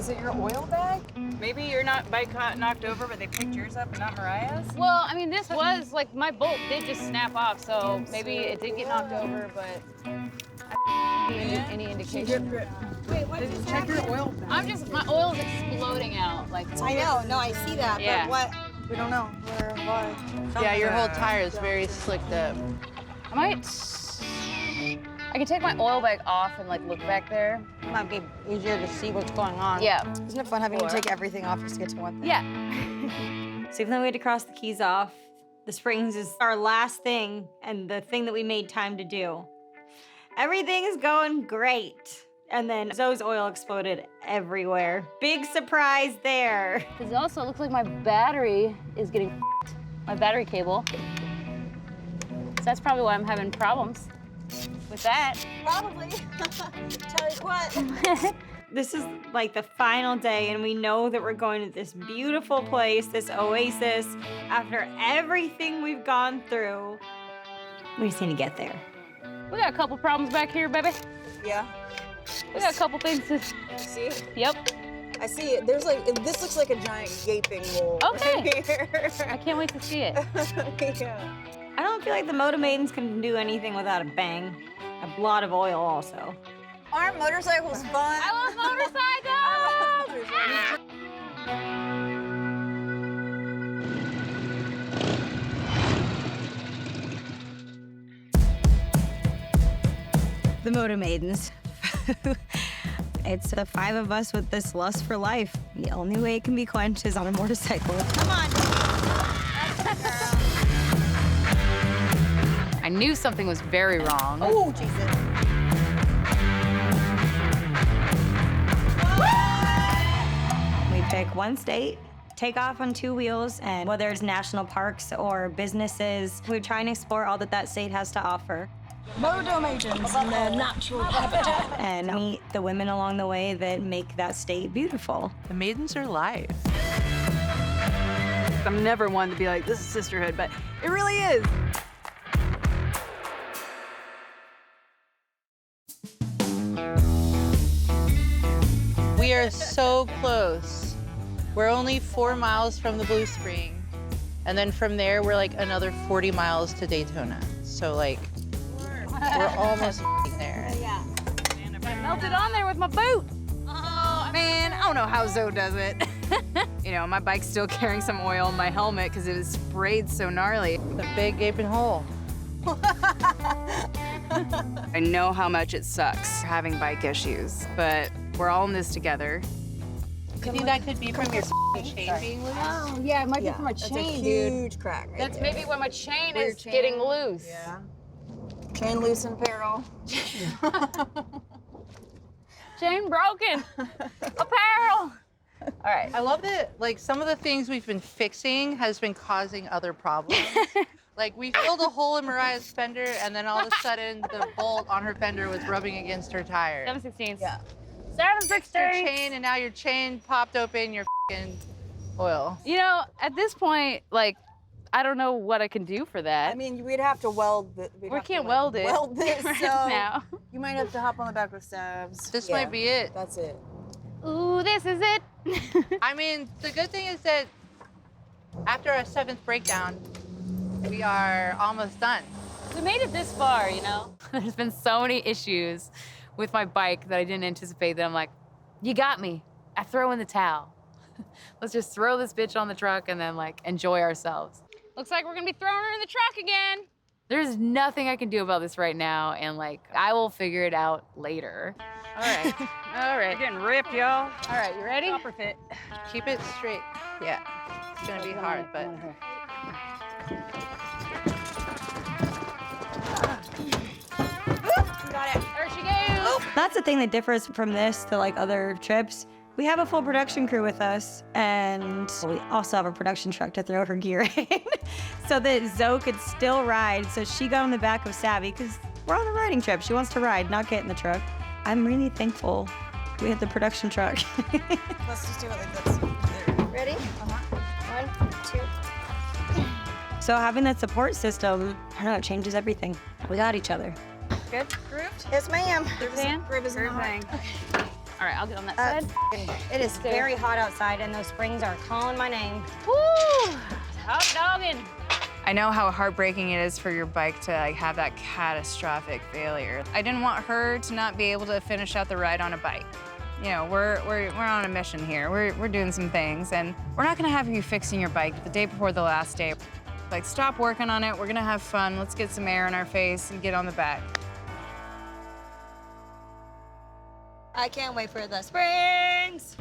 Was it your oil bag? Maybe your bike got knocked over, but they picked yours up and not Mariah's? Well, I mean, this was, like, my bolt did just snap off, so maybe it did get knocked over, but any indication. Wait, what? Check your oil bag. My oil's exploding out. Like, I know, no, I see that, Yeah. but what? We don't know where, why. Yeah, your whole tire is very slicked up. I can take my oil bag off and, like, look back there. It might be easier to see what's going on. Yeah. Isn't it fun having to take everything off just to get to one thing? Yeah. So even though we had to cross the keys off, the springs is our last thing and the thing that we made time to do. Everything's going great. And then Zoe's oil exploded everywhere. Big surprise there. Because it also looks like my battery is getting my battery cable. So that's probably why I'm having problems with that. Probably. Tell you what. This is like the final day and we know that we're going to this beautiful place, this oasis. After everything we've gone through, we just need to get there. We got a couple problems back here, baby. Yeah. We got a couple things to... See it? Yep. I see it. There's like, this looks like a giant gaping hole. Okay. Right here. I can't wait to see it. Yeah. I don't feel like the Moto Maidens can do anything without a bang. A lot of oil also. Aren't motorcycles fun? I love motorcycles! The Moto Maidens. It's the 5 of us with this lust for life. The only way it can be quenched is on a motorcycle. Come on. I knew something was very wrong. Oh, Jesus. We pick one state, take off on 2 wheels, and whether it's national parks or businesses, we try and explore all that that state has to offer. Moto Maidens in their natural habitat. And meet the women along the way that make that state beautiful. The maidens are live. I'm never one to be like, this is sisterhood, but it really is. We are so close. We're only 4 miles from the Blue Spring. And then from there, we're like another 40 miles to Daytona. So like, we're almost there. Yeah. I melted on there with my boot. Oh, man, I don't know how Zoe does it. You know, my bike's still carrying some oil in my helmet because it was sprayed so gnarly. The big gaping hole. I know how much it sucks having bike issues, but we're all in this together. You think that could be from your chain being loose? Oh, yeah, it might be from my That's a chain, dude. huge crack right That's there. maybe when my chain Where is your getting chain- loose. Yeah. Chain loose in peril. Chain broken. Apparel. All right. I love that, like, some of the things we've been fixing has been causing other problems. Like, we filled a hole in Mariah's fender, and then all of a sudden, the bolt on her fender was rubbing against her tire. 7/16. Yeah. 7/16. Your chain, and now your chain popped open your f***ing oil. You know, at this point, like, I don't know what I can do for that. I mean, we'd have to weld it. We can't weld it Weld this, right so now. you might have to hop on the back with Sabs. This Yeah, might be it. That's it. Ooh, this is it. I mean, the good thing is that after our 7th breakdown, we are almost done. We made it this far, you know? There's been so many issues with my bike that I didn't anticipate that I'm like, you got me. I throw in the towel. Let's just throw this bitch on the truck and then like enjoy ourselves. Looks like we're gonna be throwing her in the truck again. There's nothing I can do about this right now, and like, I will figure it out later. All right, all right. You're getting ripped, y'all. All right, you ready? Copper fit. Keep it straight. Yeah, it's gonna be hard, but. Got it. There she goes. That's the thing that differs from this to like other trips. We have a full production crew with us, and we also have a production truck to throw her gear in so that Zoe could still ride. So she got on the back of Savvy because we're on a riding trip. She wants to ride, not get in the truck. I'm really thankful we had the production truck. Let's just do it like this. Ready? Uh-huh. 1, 2. So having that support system, I don't know, it changes everything. We got each other. Good? Grooved? Yes, ma'am. Suzanne? Rib is in the Thing. All right, I'll get on that side. It is very hot outside, and those springs are calling my name. Woo! Hot dogging. I know how heartbreaking it is for your bike to like have that catastrophic failure. I didn't want her to not be able to finish out the ride on a bike. You know, we're on a mission here. We're doing some things, and we're not gonna have you fixing your bike the day before the last day. Like, stop working on it. We're gonna have fun. Let's get some air in our face and get on the back. I can't wait for the springs.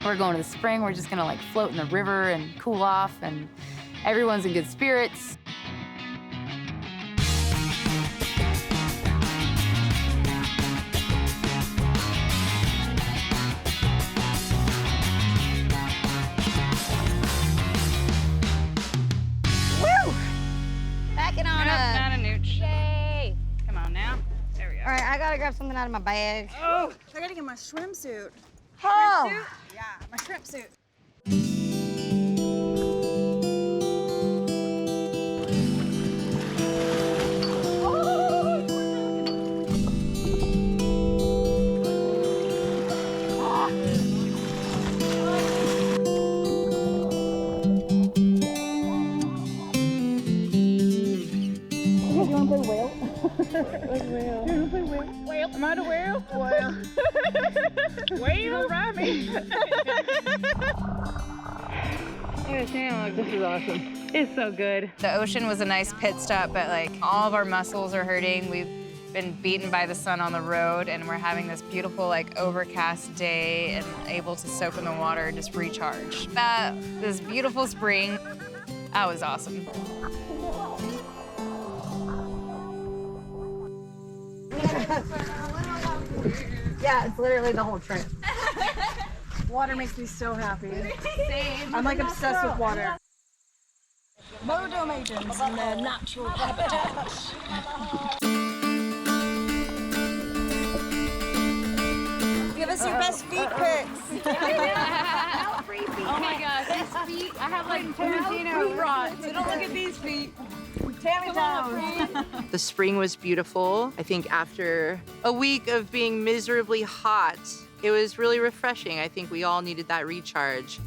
We're going to the spring. We're just gonna like float in the river and cool off, and everyone's in good spirits. Backing on up. Not a nooch. Yay! Come on now. There we go. All right, I gotta grab something out of my bag. Oh, I gotta get my swimsuit. Oh. Yeah, my shrimp suit. Am I the whale? Whale. Whale, ride me. This is awesome. It's so good. The ocean was a nice pit stop, but like all of our muscles are hurting. We've been beaten by the sun on the road, and we're having this beautiful like overcast day and able to soak in the water and just recharge. This beautiful spring, that was awesome. Yeah, it's literally the whole trip. Water makes me so happy. Same. I'm like obsessed with water. Moto Maidens in their natural habitat. Give us your best feet pics. Oh my gosh, these feet! I have like Tarantino rods. So don't look at these feet. Tammy down. The spring was beautiful. I think after a week of being miserably hot, it was really refreshing. I think we all needed that recharge.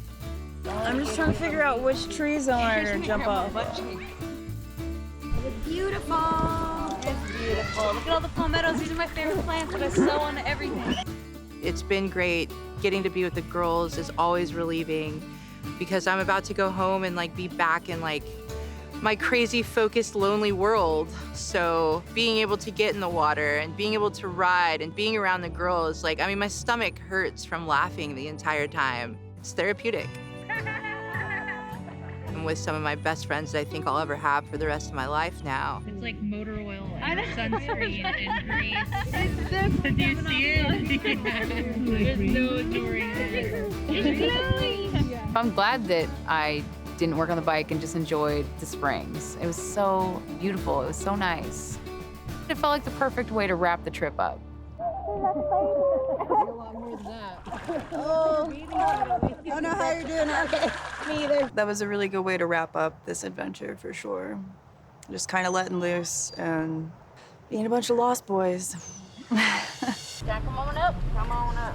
I'm just trying to figure out which trees I want her to jump off. Beautiful. It's beautiful. Look at all the palmettos. These are my favorite plants that I sew onto everything. It's been great. Getting to be with the girls is always relieving because I'm about to go home and like be back in like my crazy, focused, lonely world. So being able to get in the water and being able to ride and being around the girls, like, I mean, my stomach hurts from laughing the entire time. It's therapeutic. I'm with some of my best friends that I think I'll ever have for the rest of my life now. It's like motor oil and sunscreen and grease. Do you see it? There's no story there. I'm glad that I didn't work on the bike and just enjoyed the springs. It was so beautiful. It was so nice. It felt like the perfect way to wrap the trip up. I don't know how you're doing it. Okay, me either. That was a really good way to wrap up this adventure for sure. Just kind of letting loose and being a bunch of lost boys. Jack, come on up. Come on up.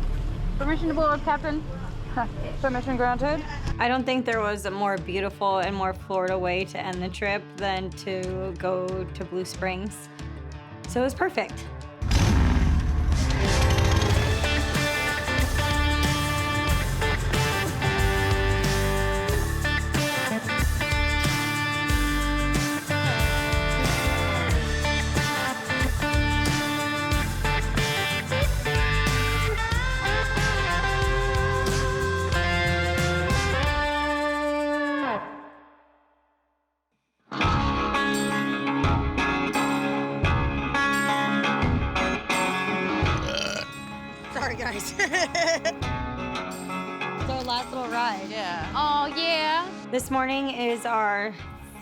Permission to board, Captain. Permission granted. I don't think there was a more beautiful and more Florida way to end the trip than to go to Blue Springs. So it was perfect. Sorry, guys. It's our last little ride. Yeah. Oh, yeah. This morning is our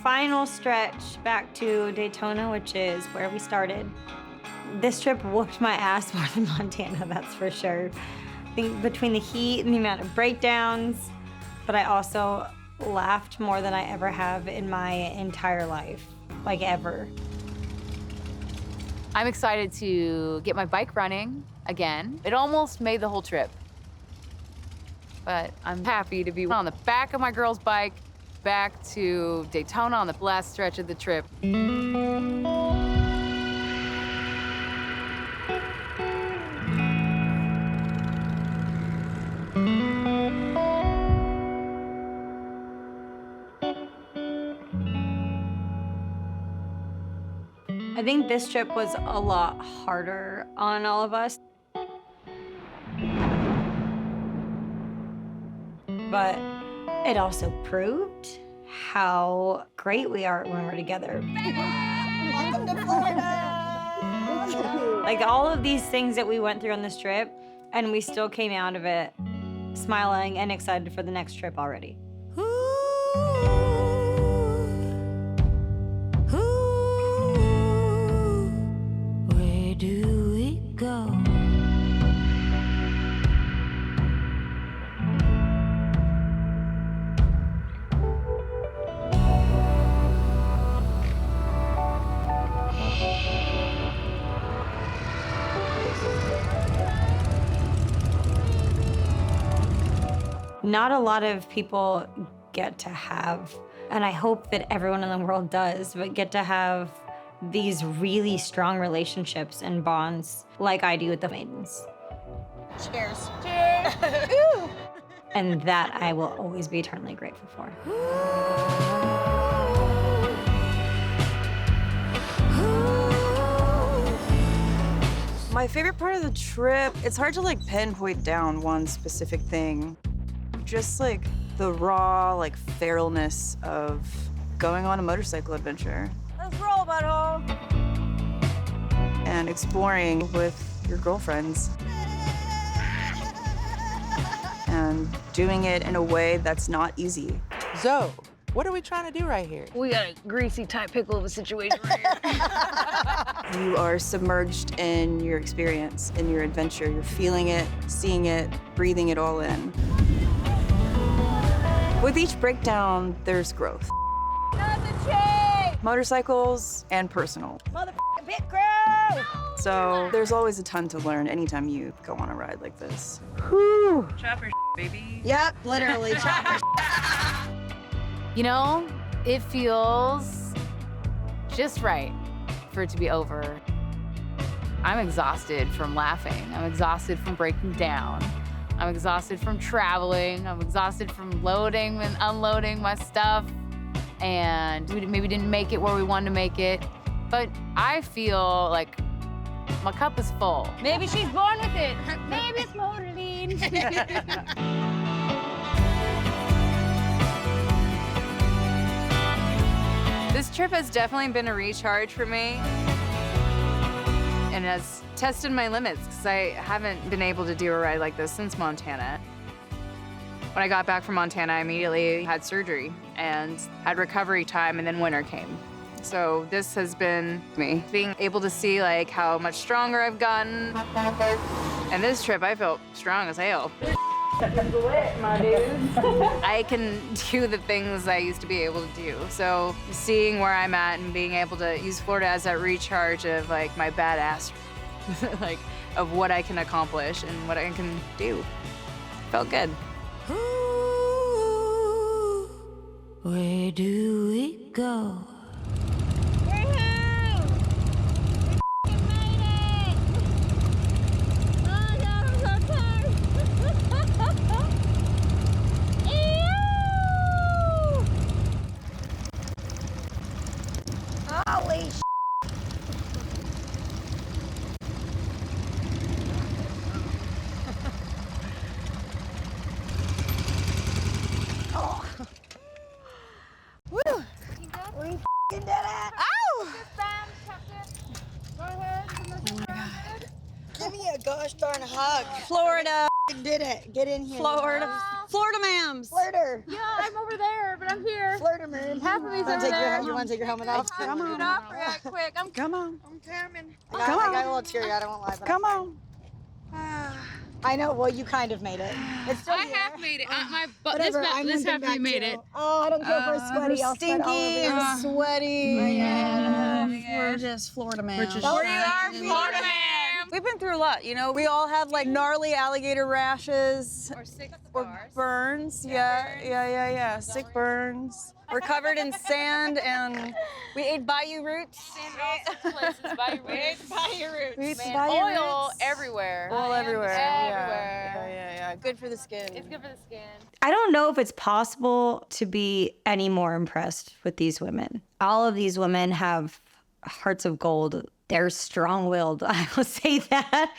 final stretch back to Daytona, which is where we started. This trip whooped my ass more than Montana, that's for sure. I think between the heat and the amount of breakdowns, but I also laughed more than I ever have in my entire life, like ever. I'm excited to get my bike running again. It almost made the whole trip. But I'm happy to be on the back of my girl's bike back to Daytona on the last stretch of the trip. I think this trip was a lot harder on all of us. But it also proved how great we are when we're together. Welcome to Florida! Like all of these things that we went through on this trip, and we still came out of it smiling and excited for the next trip already. Where do we go? Not a lot of people get to have, and I hope that everyone in the world does, but get to have these really strong relationships and bonds like I do with the Maidens. Cheers. And that I will always be eternally grateful for. My favorite part of the trip, it's hard to like pinpoint down one specific thing. Just like the raw, like feralness of going on a motorcycle adventure. Let's roll, butthole. And exploring with your girlfriends. And doing it in a way that's not easy. Zoe, what are we trying to do right here? We got a greasy tight pickle of a situation right here. You are submerged in your experience, in your adventure. You're feeling it, seeing it, breathing it all in. With each breakdown, there's growth. Motorcycles and personal. Motherfucking pit crew! So there's always a ton to learn anytime you go on a ride like this. Chopper baby. Yep, literally. Chopper. You know, it feels just right for it to be over. I'm exhausted from laughing. I'm exhausted from breaking down. I'm exhausted from traveling. I'm exhausted from loading and unloading my stuff. And we maybe didn't make it where we wanted to make it. But I feel like my cup is full. Maybe she's born with it. Maybe it's motorline. This trip has definitely been a recharge for me. And has tested my limits because I haven't been able to do a ride like this since Montana. When I got back from Montana, I immediately had surgery and had recovery time, and then winter came. So this has been me being able to see like how much stronger I've gotten. And this trip, I felt strong as hell. I can do the things I used to be able to do. So seeing where I'm at and being able to use Florida as that recharge of like my badass, like of what I can accomplish and what I can do. Felt good. Ooh, where do we go? Holy sh**. Oh. Woo! We f***ing did it! Ow! Oh my God. Give me a gosh darn hug. Florida, Did it. Get in here. Florida, Florida mams. Flirter. Yeah, I'm over there, but I'm here. Flirter man. half of me's over there. You want to take your helmet off? Come on. Get off right quick. I'm Come on. coming. I got a little teary-eyed, I won't lie. But Come on. I know, well, you kind of made it. It's still I here. half made it. My butt. Whatever, I'm This limping half of me back made too. it. Oh, I don't care if we're sweaty. I'll sweat all over Stinky you. and sweaty. We're just Florida man. We are Florida man. We've been through a lot, you know. We all have like gnarly alligator rashes Or 6 or bars. burns. Yeah. Sick burns. We're covered in sand and we ate bayou roots. Sand all sorts of places. Bayou roots. Bayou roots. We ate Man, bayou oil roots. everywhere. Oil everywhere. Everywhere. Yeah. Good for the skin. It's good for the skin. I don't know if it's possible to be any more impressed with these women. All of these women have hearts of gold. They're strong-willed, I will say that.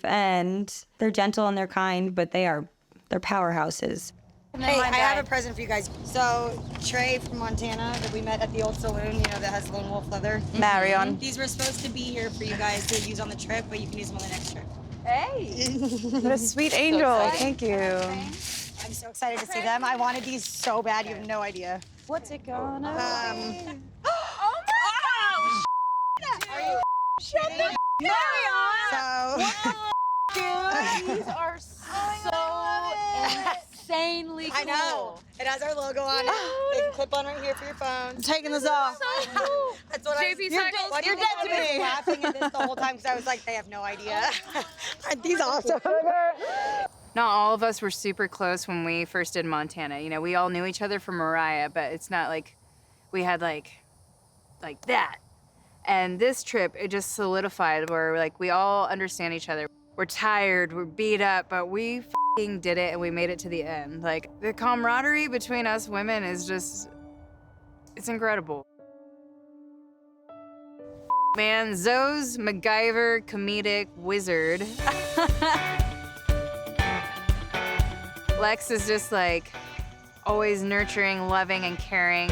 And they're gentle and they're kind, but they're powerhouses. Hey, I have a present for you guys. So, Trey from Montana that we met at the old saloon, you know, that has lone wolf leather. Marion. These were supposed to be here for you guys to use on the trip, but you can use them on the next trip. What a sweet angel. Thank you. I'm so excited to see them. I wanted these so bad, you have no idea. What's it gonna be? So, These are so insanely cool. I know. It has our logo on it. They can clip on right here for your phone. Taking this off. So cool. That's what JP You're Cycles. dead, You're dead to I was me. laughing at this the whole time because I was like, they have no idea. Aren't these awesome? Not all of us were super close when we first did Montana. You know, we all knew each other from Mariah, but it's not like we had like that. And this trip, it just solidified where like we all understand each other. We're tired, we're beat up, but we f***ing did it and we made it to the end. Like the camaraderie between us women is just, it's incredible. Man, Zoe's MacGyver comedic wizard. Lex is just like always nurturing, loving, and caring.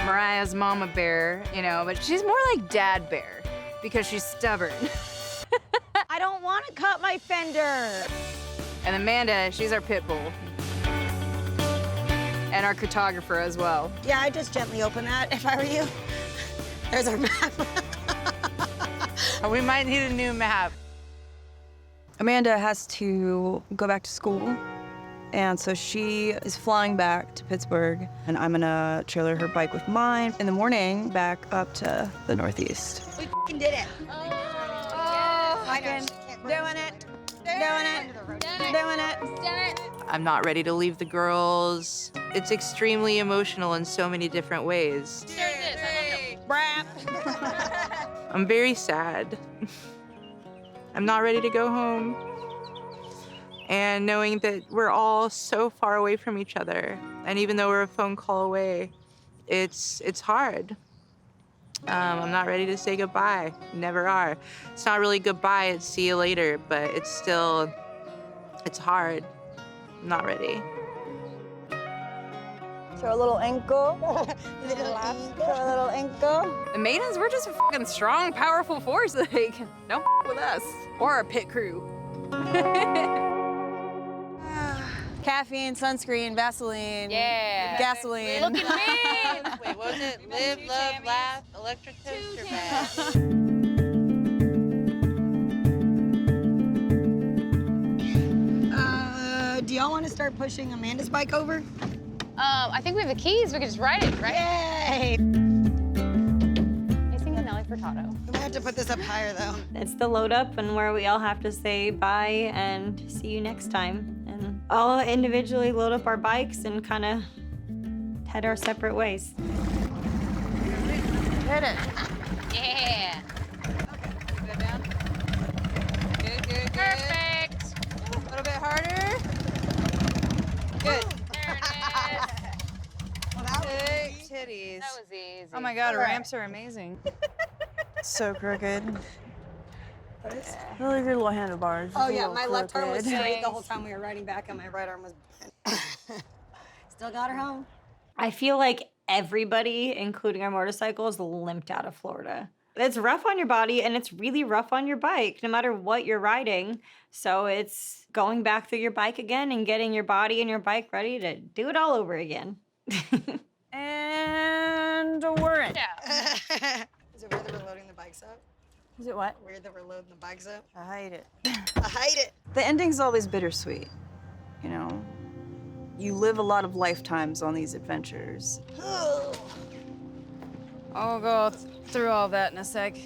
Mariah's mama bear, you know, but she's more like dad bear because she's stubborn. I don't want to cut my fender. And Amanda, she's our pit bull. And our cartographer as well. Yeah, I'd just gently open that if I were you. There's our map. We might need a new map. Amanda has to go back to school. And so she is flying back to Pittsburgh, and I'm gonna trailer her bike with mine in the morning back up to the Northeast. We f***ing did it. I know. Doing it. I'm not ready to leave the girls. It's extremely emotional in so many different ways. I'm very sad. I'm not ready to go home. And knowing that we're all so far away from each other, and even though we're a phone call away, it's hard. I'm not ready to say goodbye. Never are. It's not really goodbye, it's see you later, but it's still, it's hard. I'm not ready. Show a little ankle. Show a little ankle. The Maidens, we're just a fucking strong, powerful force. Like, don't with us. Or our pit crew. Caffeine, sunscreen, Vaseline. Yeah. Gasoline. Look at me. Wait, what was it? Live, love, laugh, electric toaster man. Do y'all want to start pushing Amanda's bike over? I think we have the keys. We could just ride it, right? Yay! I think a Nelly Furtado. I'm gonna have to put this up higher though. It's the load up and where we all have to say bye and see you next time. And all individually load up our bikes and kind of head our separate ways. Hit it. Yeah. Go down. Good, good, good. Perfect. A little bit harder. Good. There it is. Big titties. That was easy. Oh my God, ramps are amazing. So crooked. Really good little handlebars. Oh Just a yeah, little my left arm was crooked. straight the whole time we were riding back, and my right arm was bent. Still got her home. I feel like everybody, including our motorcycles, limped out of Florida. It's rough on your body and it's really rough on your bike, no matter what you're riding. So it's going back through your bike again and getting your body and your bike ready to do it all over again. And we're in. Is it weird that we're loading the bikes up? Is it what? Weird that we're loading the bikes up? I hate it. I hate it. The ending's always bittersweet, you know? You live a lot of lifetimes on these adventures. I'll go through all that in a sec.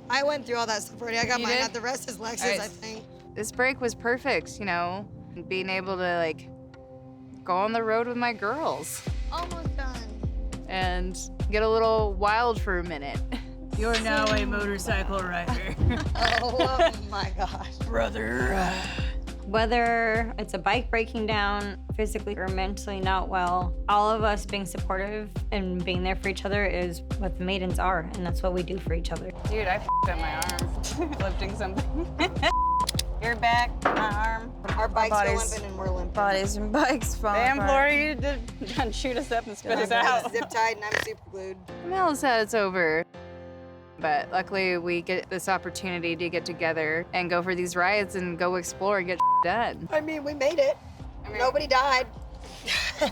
I went through all that stuff already. I got You mine did? out. The rest is Lex's, Alright. I think. This break was perfect, you know? Being able to, like, go on the road with my girls Almost done. and get a little wild for a minute. You're now a motorcycle rider. Oh my gosh. Whether it's a bike breaking down physically or mentally not well, all of us being supportive and being there for each other is what the Maidens are, and that's what we do for each other. Dude, I f***ed up my arm lifting something. Your back, my arm. Our bikes go bodies- limping and we're limping. Bodies and bikes falling I apart. implore you to shoot us up and spit us out. Zip tied and I'm super glued. I'm hella sad it's over. But luckily, we get this opportunity to get together and go for these rides and go explore and get done. I mean, we made it. Nobody died.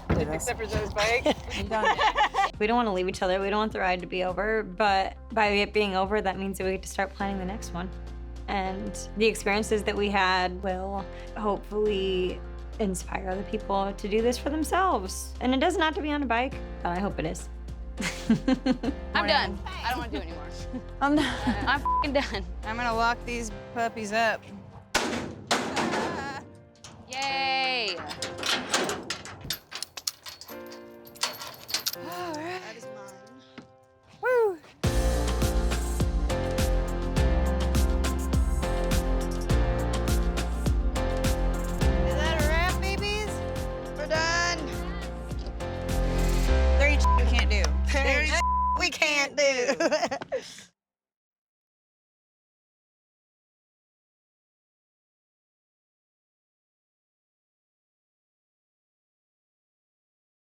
Except for those bikes. We don't want to leave each other. We don't want the ride to be over, but by it being over, that means that we get to start planning the next one. And the experiences that we had will hopefully inspire other people to do this for themselves. And it doesn't have to be on a bike, but I hope it is. I'm done. I don't want to do it anymore. I'm not. I'm f***ing done. I'm gonna lock these puppies up. Yay! That is mine. Woo! Is that a wrap, babies? We're done. There you can't do. There's we can't do.